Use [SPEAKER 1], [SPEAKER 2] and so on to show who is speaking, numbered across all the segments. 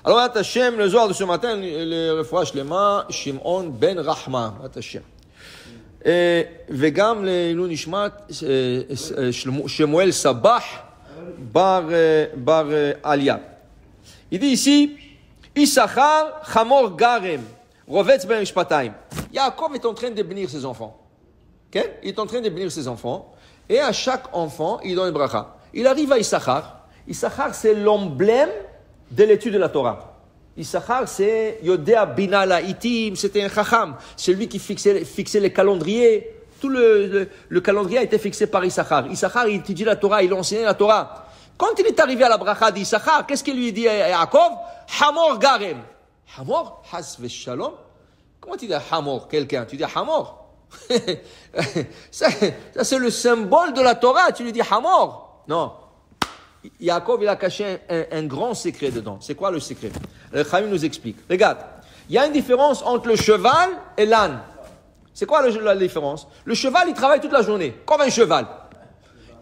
[SPEAKER 1] Alors, Hashem, le soir de ce matin, le refoua shlema, Shimon ben Rahma, Hashem. וגם לעילוי נשמת שמואל סבח בר עליה. Il dit ici, Issachar, Hamor Garem, Rovetz ben Mishpataim. Yaakov est en train de bénir ses enfants. Okay? Il est en train de bénir ses enfants. Et à chaque enfant, il donne une bracha. Il arrive à Issachar. Issachar, c'est l'emblème de l'étude de la Torah. Issachar, c'est Yodea Bina La'itim, c'était un chacham. C'est lui qui fixait les calendriers. Tout le calendrier a été fixé par Issachar. Issachar, il étudie la Torah, il enseignait la Torah. Quand il est arrivé à la bracha d'Issachar, qu'est-ce qu'il lui dit à Yaakov? Hamor Garem. Hamor, Has Veshalom. Comment tu dis Hamor, quelqu'un? Tu dis Hamor. ça, c'est le symbole de la Torah. Tu lui dis Hamor. Non. Yaakov, il a caché un grand secret dedans. C'est quoi le secret? Le Chaim nous explique. Regarde, il y a une différence entre le cheval et l'âne. C'est quoi la différence? Le cheval, il travaille toute la journée, comme un cheval.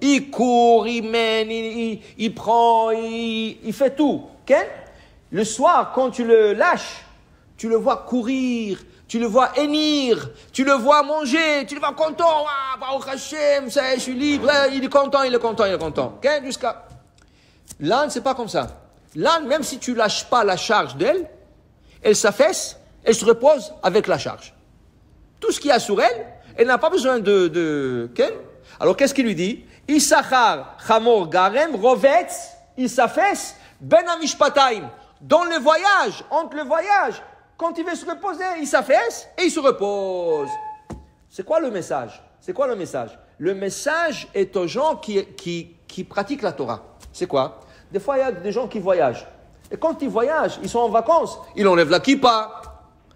[SPEAKER 1] Il court, il mène, il prend, il fait tout. Okay? Le soir, quand tu le lâches, tu le vois courir, tu le vois hennir, tu le vois manger, tu le vois content. Ah, Baruch Hashem, ça y est, je suis libre. Il est content, il est content, il est content. Okay? Jusqu'à... L'âne, c'est pas comme ça. L'âne, même si tu lâches pas la charge d'elle, elle s'affaisse, elle se repose avec la charge. Tout ce qu'il y a sur elle, elle n'a pas besoin de okay? Alors, qu'est-ce qu'il lui dit? Issachar, Hamor, Garem, Rovetz, il s'affaisse, Ben Amishpataim. Dans le voyage, entre le voyage, quand il veut se reposer, il s'affaisse et il se repose. C'est quoi le message? C'est quoi le message? Le message est aux gens qui pratiquent la Torah. C'est quoi? Des fois, il y a des gens qui voyagent. Et quand ils voyagent, ils sont en vacances, ils enlèvent la kippa.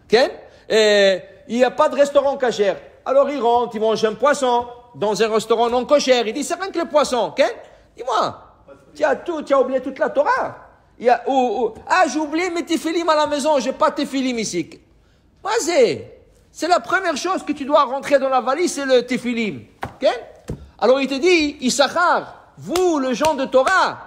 [SPEAKER 1] Okay? Et il n'y a pas de restaurant cachère. Alors ils rentrent, ils mangent un poisson dans un restaurant non cachère. Ils disent, c'est rien que le poisson. Okay? Dis-moi, tu as oublié toute la Torah. J'ai oublié mes téphilim à la maison, j'ai pas de téphilim ici. Vas-y. C'est la première chose que tu dois rentrer dans la valise, c'est le téphilim. Okay? Alors il te dit, Issachar, vous, le gens de Torah,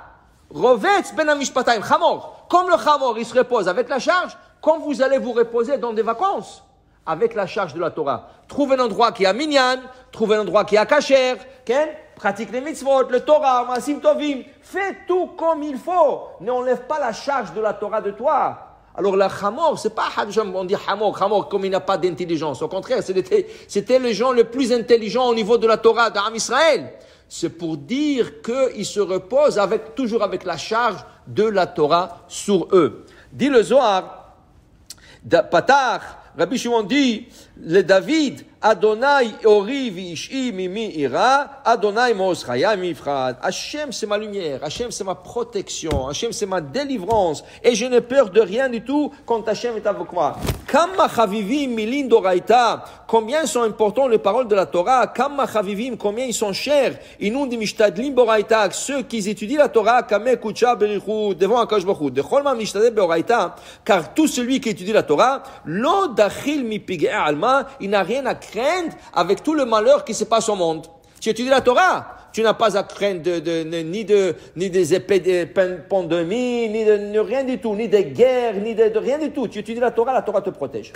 [SPEAKER 1] Rovetz ben Amishpataim, Hamor. Comme le Hamor, il se repose avec la charge, quand vous allez vous reposer dans des vacances, avec la charge de la Torah. Trouve un endroit qui a minyan, trouve un endroit qui a kasher, okay? Pratique les mitzvot, le Torah, Masim Tovim. Fais tout comme il faut. N'enlève pas la charge de la Torah de toi. Alors la Hamor, c'est pas, on dit Hamor, comme il n'a pas d'intelligence. Au contraire, c'était les gens les plus intelligents au niveau de la Torah d'Am Israël. C'est pour dire qu'ils se reposent toujours avec la charge de la Torah sur eux. Dit le Zohar, Patar, Rabbi Shimon dit, le David, Adonai ori v'ishi mimi ira, Adonai moz chaya mifrad. Hachem c'est ma lumière, Hachem c'est ma protection, Hachem c'est ma délivrance, et je n'ai peur de rien du tout quand Hachem est avec moi. Kama chavivim milin doraita, combien sont importants les paroles de la Torah, Kama chavivim, combien ils sont chers, inun mishtadlim boraita, ceux qui étudient la Torah, kame kucha berichu, devant Akash Baruch Hu, dechol ma mishtadem boraita, car tout celui qui étudie la Torah, lo dachil mi pigei alma, il n'a rien à craindre avec tout le malheur qui se passe au monde. Tu étudies la Torah, tu n'as pas à craindre ni des épées de pandémie, ni de rien du tout, ni de guerre, ni de rien du tout. Tu étudies la Torah te protège.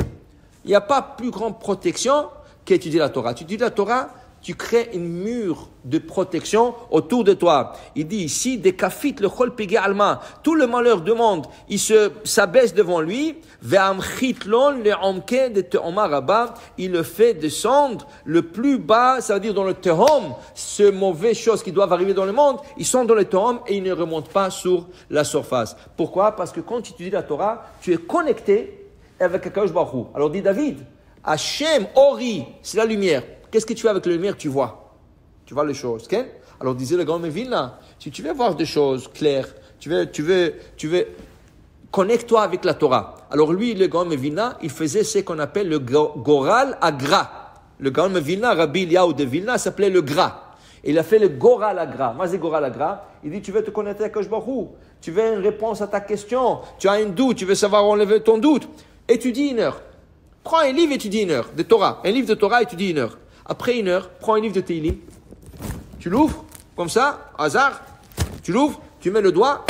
[SPEAKER 1] Il n'y a pas plus grande protection qu'étudier la Torah. Tu étudies la Torah, tu crées une mur de protection autour de toi. Il dit ici, des kafit le chol pigé alma, tout le malheur du monde, il s'abaisse devant lui, ve'amchitlon le omke de teoma rabba, il le fait descendre le plus bas, ça veut dire dans le tehom, ce mauvais chose qui doivent arriver dans le monde, ils sont dans le tehom et ils ne remontent pas sur la surface. Pourquoi? Parce que quand tu étudies la Torah, tu es connecté avec Akadosh Baruch Hu. Alors dit David, Hashem, Ori, c'est la lumière. Qu'est-ce que tu fais avec la lumière? Tu vois les choses. Okay? Alors disait le grand Mevilna, si tu veux voir des choses claires, tu veux connecte-toi avec la Torah. Alors lui, le grand Mevilna, il faisait ce qu'on appelle le Goral Agra. Le grand Mevilna, Rabbi Eliyahu de Vilna, s'appelait le Gra. Et il a fait le Goral Agra. Moi, c'est Goral Agra. Il dit, tu veux te connecter avec Akadosh Baruch Hu, tu veux une réponse à ta question, tu as un doute, tu veux savoir enlever ton doute. Étudie 1 heure. Prends un livre, étudie 1 heure de Torah. Un livre de Torah, étudie 1 heure. Après 1 heure, prends un livre de Teilim, tu l'ouvres, comme ça, hasard, tu l'ouvres, tu mets le doigt,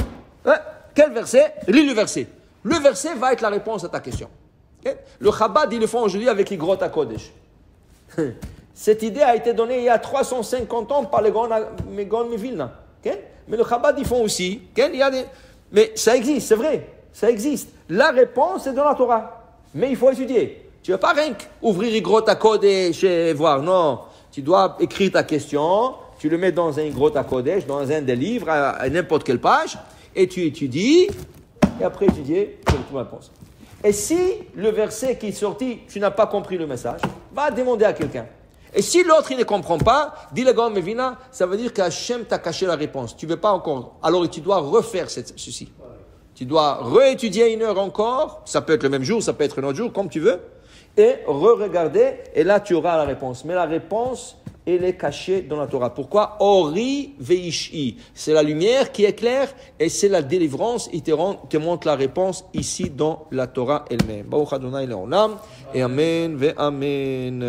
[SPEAKER 1] quel verset? Lis le verset. Le verset va être la réponse à ta question. Okay? Le Chabad, ils le font aujourd'hui avec Igrot HaKodesh. Cette idée a été donnée il y a 350 ans par les Gaon Vilna. Okay? Mais le Chabad, ils font aussi. Okay? Mais ça existe, c'est vrai. Ça existe. La réponse est dans la Torah. Mais il faut étudier. Tu ne vas pas rien ouvrir Igrot HaKodesh et voir. Non. Tu dois écrire ta question. Tu le mets dans un Igrot HaKodesh, dans un des livres, à n'importe quelle page. Et tu étudies. Et après étudier, tu trouves la réponse. Et si le verset qui est sorti, tu n'as pas compris le message, va demander à quelqu'un. Et si l'autre, il ne comprend pas, dit le Gaon Mevina, ça veut dire qu'Hachem t'a caché la réponse. Tu ne veux pas encore. Alors, tu dois refaire ceci. Tu dois réétudier 1 heure encore. Ça peut être le même jour, ça peut être un autre jour, comme tu veux. Et re-regarder. Et là, tu auras la réponse. Mais la réponse, elle est cachée dans la Torah. Pourquoi? Ori veishi. C'est la lumière qui éclaire et c'est la délivrance. Il te montre la réponse ici dans la Torah elle-même. Baruch Adonai Leolam. Et Amen ve Amen.